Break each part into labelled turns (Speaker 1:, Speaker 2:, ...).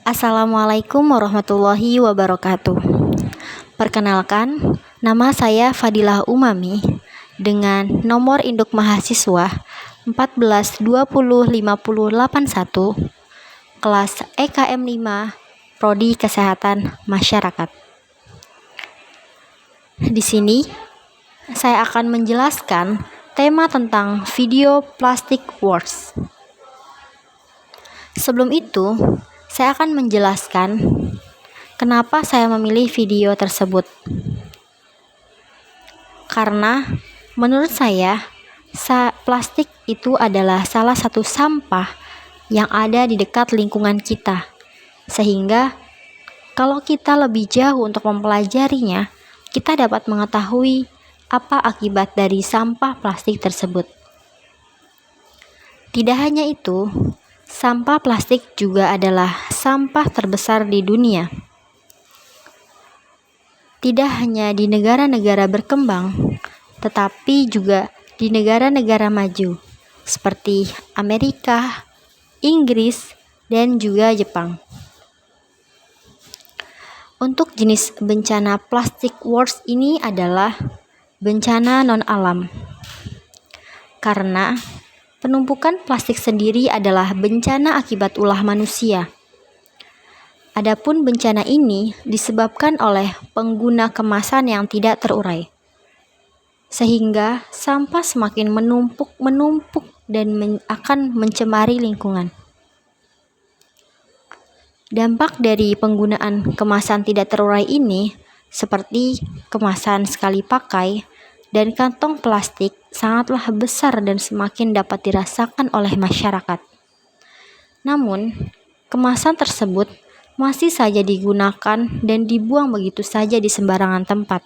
Speaker 1: Assalamualaikum warahmatullahi wabarakatuh. Perkenalkan, nama saya Fadilah Umami dengan nomor induk mahasiswa 14205081, kelas EKM 5, Prodi Kesehatan Masyarakat. Di sini saya akan menjelaskan tema tentang video plastic wars. Sebelum itu, saya akan menjelaskan kenapa saya memilih video tersebut. Karena menurut saya, plastik itu adalah salah satu sampah yang ada di dekat lingkungan kita. Sehingga kalau kita lebih jauh untuk mempelajarinya, kita dapat mengetahui apa akibat dari sampah plastik tersebut. Tidak hanya itu, sampah plastik juga adalah sampah terbesar di dunia. Tidak hanya di negara-negara berkembang, tetapi juga di negara-negara maju, seperti Amerika, Inggris, dan juga Jepang. Untuk jenis bencana plastic wars ini adalah bencana non-alam. Karena penumpukan plastik sendiri adalah bencana akibat ulah manusia. Adapun bencana ini disebabkan oleh pengguna kemasan yang tidak terurai. Sehingga sampah semakin menumpuk dan akan mencemari lingkungan. Dampak dari penggunaan kemasan tidak terurai ini seperti kemasan sekali pakai dan kantong plastik sangatlah besar dan semakin dapat dirasakan oleh masyarakat. Namun, kemasan tersebut masih saja digunakan dan dibuang begitu saja di sembarangan tempat.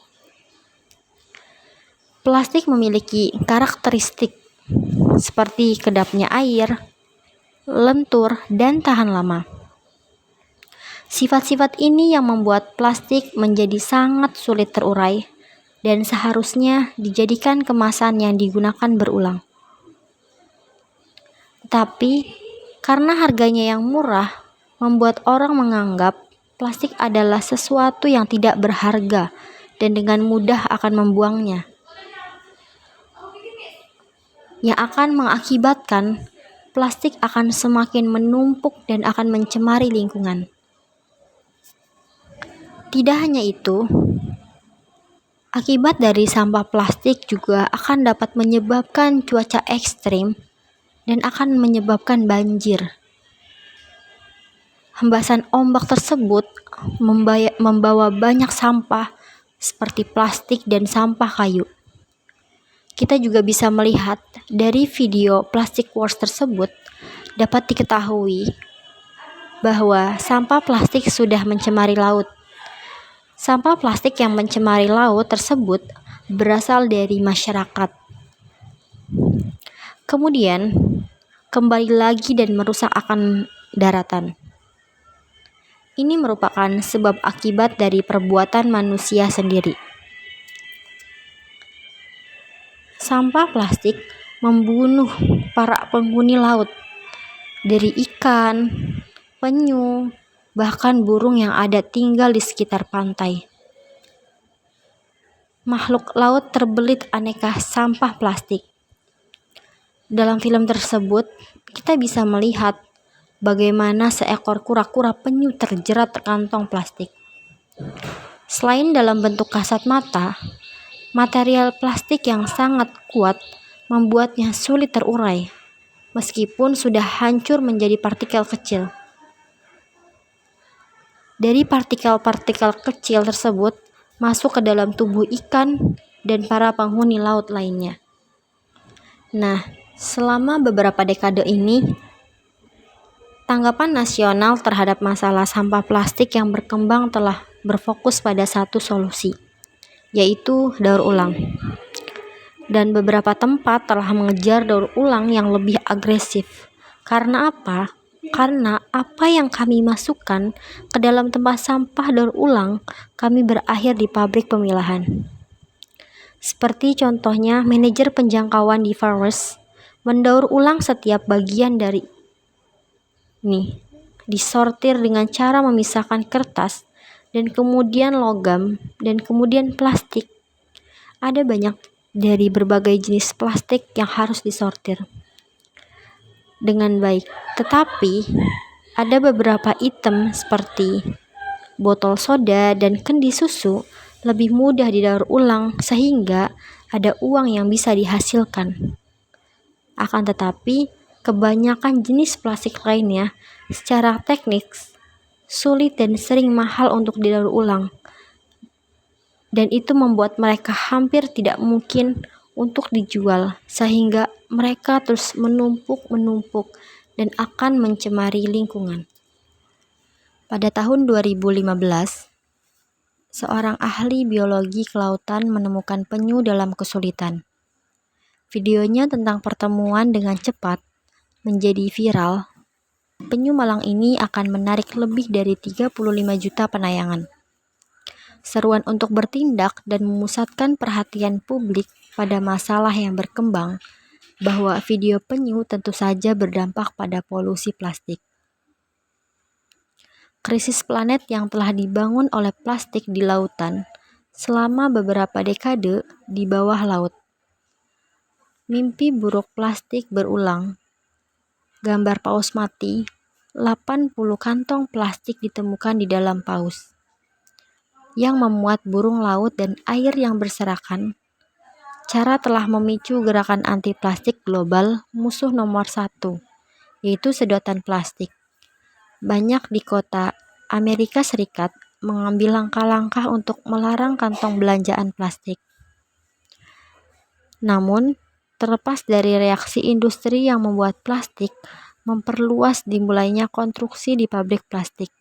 Speaker 1: Plastik memiliki karakteristik seperti kedapnya air, lentur, dan tahan lama. Sifat-sifat ini yang membuat plastik menjadi sangat sulit terurai dan seharusnya dijadikan kemasan yang digunakan berulang. Tapi, karena harganya yang murah, membuat orang menganggap plastik adalah sesuatu yang tidak berharga dan dengan mudah akan membuangnya. Yang akan mengakibatkan plastik akan semakin menumpuk dan akan mencemari lingkungan. Tidak hanya itu, akibat dari sampah plastik juga akan dapat menyebabkan cuaca ekstrim dan akan menyebabkan banjir. Hembasan ombak tersebut membawa banyak sampah seperti plastik dan sampah kayu. Kita juga bisa melihat dari video plastic wars tersebut dapat diketahui bahwa sampah plastik sudah mencemari laut. Sampah plastik yang mencemari laut tersebut berasal dari masyarakat. Kemudian, kembali lagi dan merusak akan daratan. Ini merupakan sebab akibat dari perbuatan manusia sendiri. Sampah plastik membunuh para penghuni laut, dari ikan, penyu, bahkan burung yang ada tinggal di sekitar pantai. Makhluk laut terbelit aneka sampah plastik. Dalam film tersebut, kita bisa melihat bagaimana seekor kura-kura penyu terjerat kantong plastik. Selain dalam bentuk kasat mata, material plastik yang sangat kuat membuatnya sulit terurai, meskipun sudah hancur menjadi partikel kecil. Dari partikel-partikel kecil tersebut masuk ke dalam tubuh ikan dan para penghuni laut lainnya. Nah, selama beberapa dekade ini, tanggapan nasional terhadap masalah sampah plastik yang berkembang telah berfokus pada satu solusi, yaitu daur ulang. Dan beberapa tempat telah mengejar daur ulang yang lebih agresif. Karena apa? Karena apa yang kami masukkan ke dalam tempat sampah daur ulang, kami berakhir di pabrik pemilahan. Seperti contohnya manajer penjangkauan di Far West mendaur ulang setiap bagian dari ini. disortir dengan cara memisahkan kertas, dan kemudian logam, dan kemudian plastik. Ada banyak dari berbagai jenis plastik yang harus disortir dengan baik. Tetapi ada beberapa item seperti botol soda dan kendi susu lebih mudah didaur ulang sehingga ada uang yang bisa dihasilkan. Akan tetapi, kebanyakan jenis plastik lainnya secara teknis sulit dan sering mahal untuk didaur ulang. Dan itu membuat mereka hampir tidak mungkin untuk dijual, sehingga mereka terus menumpuk dan akan mencemari lingkungan. Pada tahun 2015, seorang ahli biologi kelautan menemukan penyu dalam kesulitan. Videonya tentang pertemuan dengan cepat menjadi viral. Penyu malang ini akan menarik lebih dari 35 juta penayangan. Seruan untuk bertindak dan memusatkan perhatian publik pada masalah yang berkembang, bahwa video penyu tentu saja berdampak pada polusi plastik. Krisis planet yang telah dibangun oleh plastik di lautan selama beberapa dekade di bawah laut. Mimpi buruk plastik berulang. Gambar paus mati, 80 kantong plastik ditemukan di dalam paus yang memuat burung laut dan air yang berserakan. Cara telah memicu gerakan anti plastik global musuh nomor 1, yaitu sedotan plastik. Banyak di kota Amerika Serikat mengambil langkah-langkah untuk melarang kantong belanjaan plastik. Namun, terlepas dari reaksi industri yang membuat plastik memperluas dimulainya konstruksi di pabrik plastik,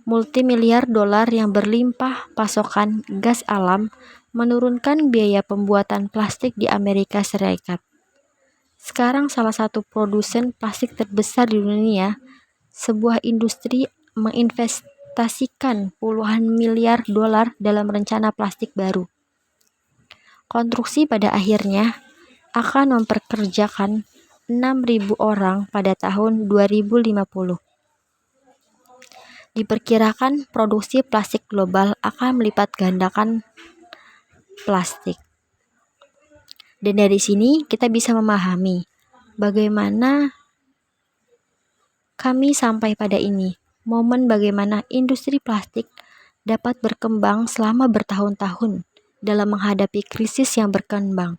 Speaker 1: multimiliar dolar yang berlimpah pasokan gas alam menurunkan biaya pembuatan plastik di Amerika Serikat. Sekarang salah satu produsen plastik terbesar di dunia, sebuah industri menginvestasikan puluhan miliar dolar dalam rencana plastik baru. Konstruksi pada akhirnya akan memperkerjakan 6.000 orang pada tahun 2050. Diperkirakan produksi plastik global akan melipat gandakan plastik. Dan dari sini kita bisa memahami bagaimana kami sampai pada ini, momen bagaimana industri plastik dapat berkembang selama bertahun-tahun dalam menghadapi krisis yang berkembang,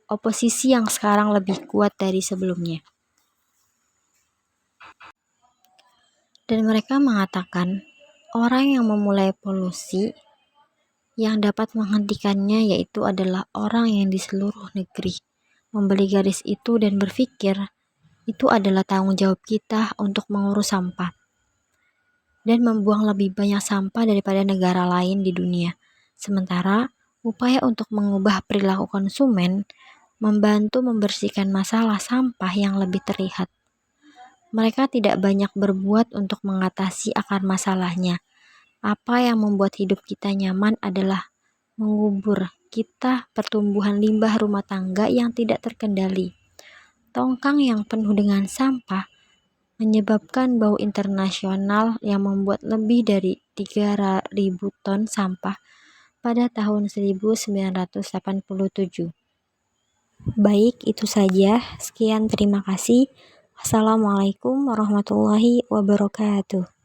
Speaker 1: oposisi yang sekarang lebih kuat dari sebelumnya. Dan mereka mengatakan, orang yang memulai polusi yang dapat menghentikannya yaitu adalah orang yang di seluruh negeri membeli garis itu dan berpikir itu adalah tanggung jawab kita untuk mengurus sampah dan membuang lebih banyak sampah daripada negara lain di dunia. Sementara upaya untuk mengubah perilaku konsumen membantu membersihkan masalah sampah yang lebih terlihat. Mereka tidak banyak berbuat untuk mengatasi akar masalahnya. Apa yang membuat hidup kita nyaman adalah mengubur kita pertumbuhan limbah rumah tangga yang tidak terkendali. Tongkang yang penuh dengan sampah menyebabkan bau internasional yang membuat lebih dari 3.000 ton sampah pada tahun 1987. Baik, itu saja. Sekian, terima kasih. Assalamualaikum warahmatullahi wabarakatuh.